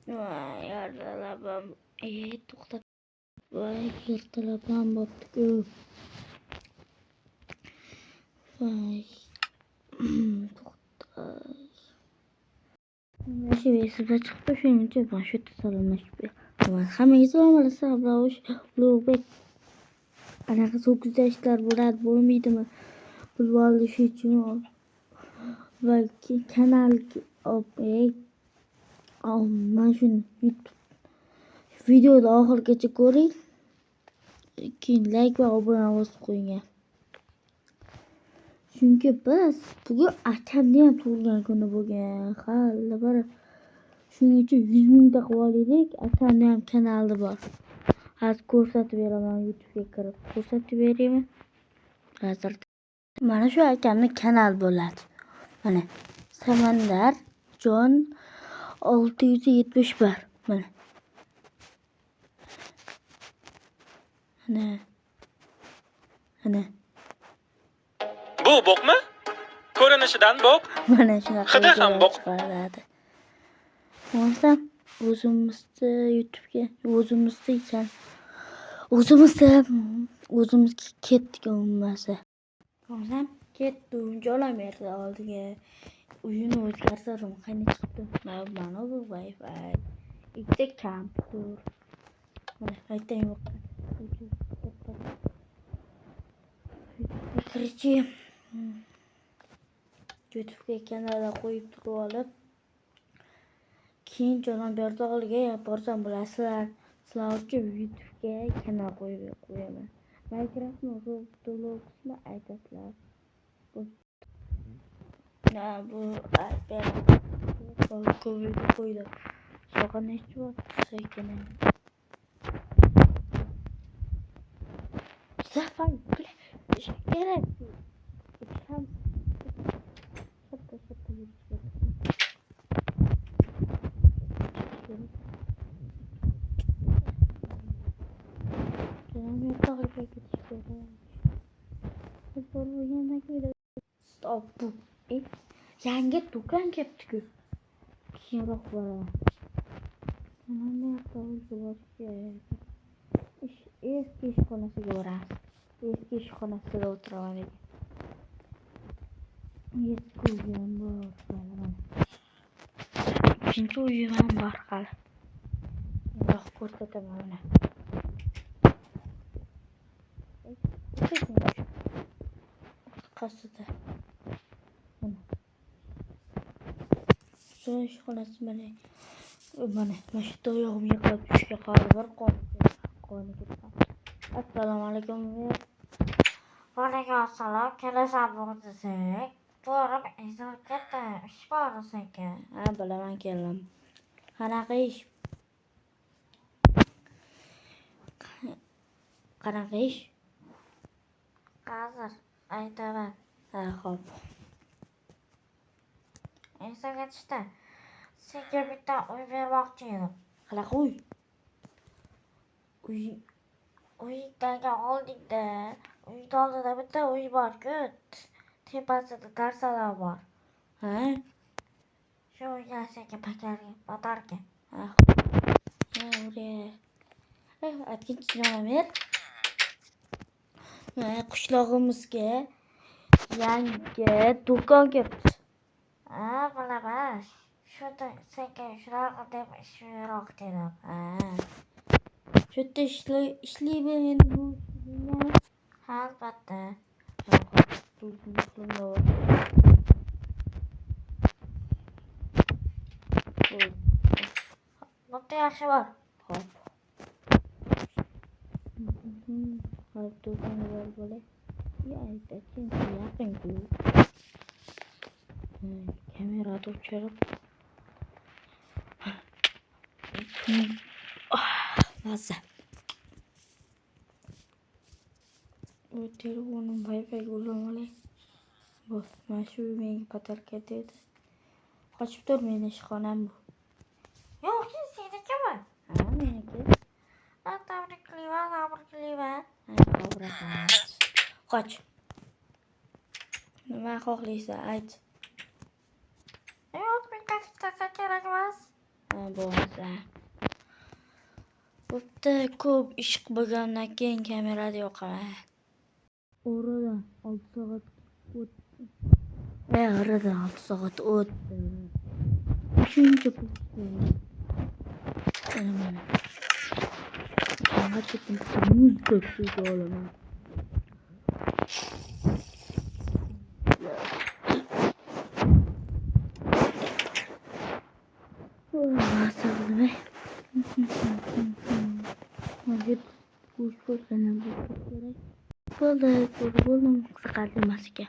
Voy, yordalabam. To'xta. Voy, yordalabam bo'pti-ku. Voy. To'xta. Mana shu esimdan chiqdi, shuning uchun mana shu yerda salomlashib beraman. Hammaga salom alaykum. Ulug'bek. Qanaqa so'kizda ishlar bo'lmaydimi? Bilib olish uchun va kanalga mana shuni YouTube videoni oxirigacha ko'ring. Keyin like va obuna bosib qo'ying. Chunki biz bugun akamni ham tug'ilgan kuni bo'lgan. Hali bir shuning uchun 100 mingta qilib olaylik. Akamni ham kanali bor. Hozir ko'rsatib beraman, YouTube'ga kirib ko'rsatib beraymi? Hozir mana shu akamni kanal bo'ladi. Mana Samandarjon 671. Mana. Bu bo'qmi? Ko'rinishidan bo'q. Mana shunaqa. Hidi ham bo'q. Bo'lsam o'zimizni YouTube'ga o'zimizga ketdik bo'lmasa. Bo'lsam ketdi, jo'lamerdi oldiga. Uyini o'zgartirdim, qani chiqdim. Mana bu Wi-Fi. Ikkita kompyuter. Mana qayta yo'q. Kirchi. YouTube'ga kanalga qo'yib turib olib, keyin Jo'ramerdi oldiga borsam bilasizlar. Sizlar uchun YouTube'ga kanal qo'yaman. Minecraftni Robloxni aytasizlar. Bu ko'rib qo'ydim. So'g'an nechta bor? Sekin. Zafar kerak. Ham Stop. Yangi do'kon ketdi-ku. Keyinroq boraman. Eski ishxonasiga boramiz. Eski ishxonasida o'tiraman. Eski uyim bor. Ikkinchi uyim ham bor hali. Yo'q, ko'rsataman mana. Qasida. So'ng ishxonasi mana shu oyog'im yiqilib tushgan hali bir qoni ketgan. Assalomu alaykum. Va alaykum assalom. Kelasan desak, borib izor katta ish bor ekan. Ha, bilaman keldim. Qanaqa ish? Qanaqa ish? Hozir aytaman. Ha, xo'p. Esaga tushdi. Senga bitta uy bermoqchi edim. Qanaqa uy? Uydagi oldingda, uyda oldida bitta uy bor-ku. Tepasida darsalar bor. Ha? Shu uyga senga batarga. Ha. Aytgancha Jo'ramer. Qishlog'imizga yangi do'kon ketdi. Ha, bilaman. Shunda senga shunaqa deb ishroq dedim. Ha. Shu yerda ishlaymi endi bu ishlayman? Ha, albatta. Bo'pti, yaxshi bor. Xo'p. Hop, do'konga borib olay. Aytaykin, yaqin-ku. Kamerada o'chirib. Mazza. Bu telefonim Wi-Fi ulanolay. Bu mana shu menga batarka dedi. Qochib tur, meni ishxonam bu. Yo'q, senikimi? Ha, meniki. Tabriklayman. Rahmat. Qoch. Nima xohlaysan, ayt. Yo'q, bittasi kerak emas. Bo'lmasa. Bo'pti, ko'p ish bo'lgandan keyin kamerada yoqaman. Oradan 6 soat o'tdi. Oradan 6 soat o'tdi. Shuncha pul. Gerçekten muz döktüydü oğlum. Nasıl be? Hadi kuş fırlanan bu kuşlara. Buldum sıkılmasın.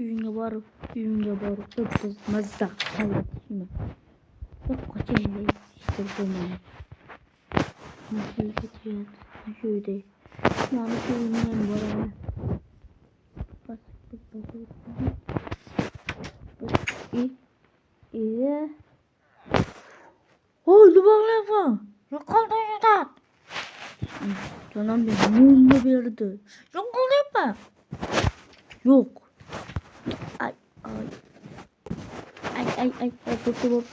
Uyunga borib, çok mazza qilib shuni. Çok qochayli ishtirmayman. Nasıl geçiyor? Şöyle. Yani şöyle boraman. Bas. Oldu bağlama. Yok oldu yüzden. Canım benim mumla verdi. Yok oldu mu? Yok. Ay. Bu.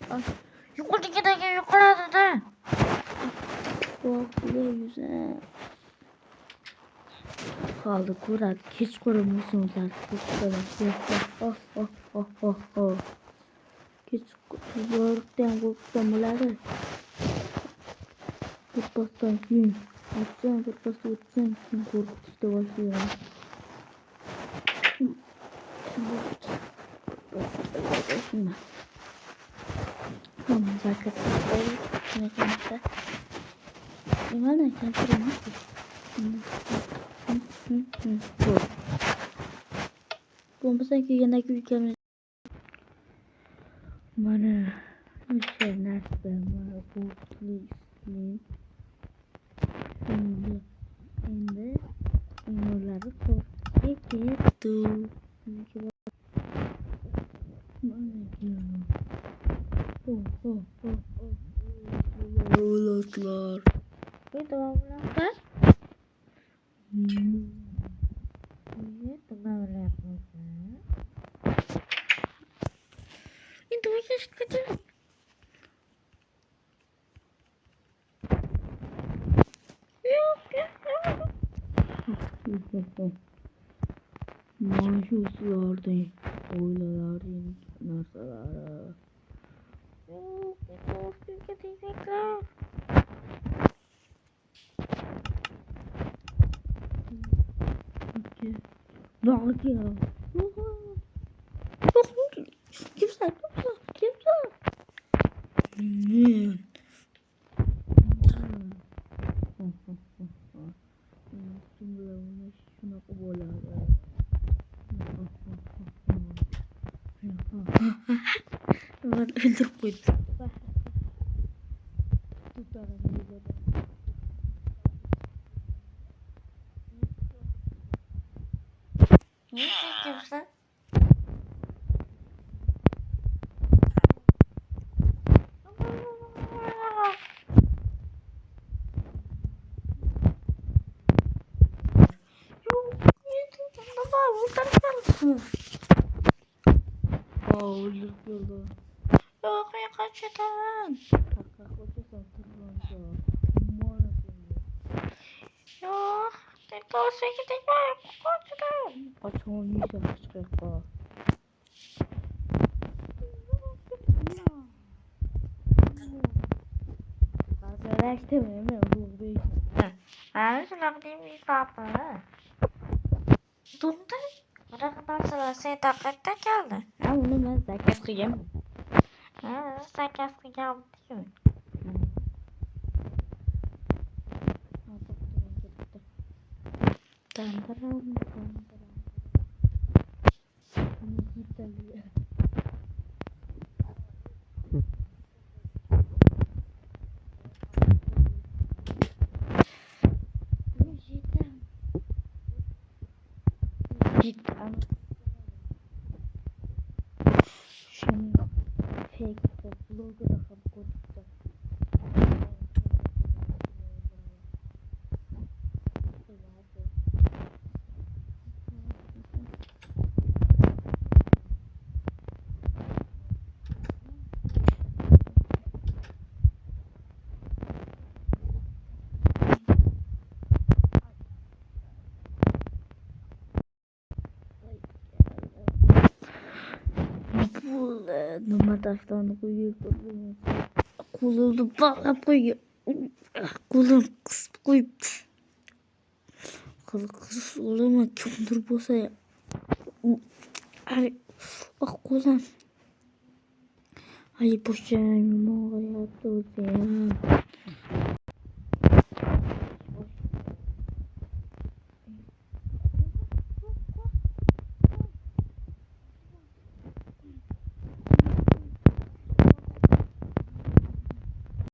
Ay. Yok oldu giderken yukarıda da. Bak bile yüze. Kaldı kurat. Hiç kurumuyorsunuz artık. Oh. Hiç zorluktan korktum bunları. Kırpastan gün. Açacağım kırpası uçacağım. Şimdi korkut işte başlıyor. Şimdi. Tamam arkadaşlar. Şuna kanıtla. Gimana caranya? Pompa yang lagi bikin mana misalnya sama putih ini ini lalu gitu mana dia lotlar Itu apa? Itu melihat muka. itu aja kecil. Mahsuslardı. Oylalardı. Narsaları. Bak ya. Kimse. Şuna bola. Ben öldürüp koydum. Ne çekiyorsun? Öldürüyorlar. Yok ya kaçırdın. Kakak kocasan tırmanca. Mana seni. Yok. Tek olsa gidecek var. Kaçırdın. Açığını yiyeceğim çıkar. Arkadaşlar bu değil. Ben sana bir misafir. Donda. Bana kadar sırası dakikada geldi. Ha bunu ben zaten kıyam. Sen kesin geldi diyor. Tantaram. Ini kita lihat. Cidden. Şimdi fake vlogu da koyduk. Numara taşlarını koyuyor. Kolunu bağlayıp koyuyor. Kolunu kısıp koyup. Kız olama kömür bolsa ya. Ay bak kolun. Ay boşanma hayatta olsa ya.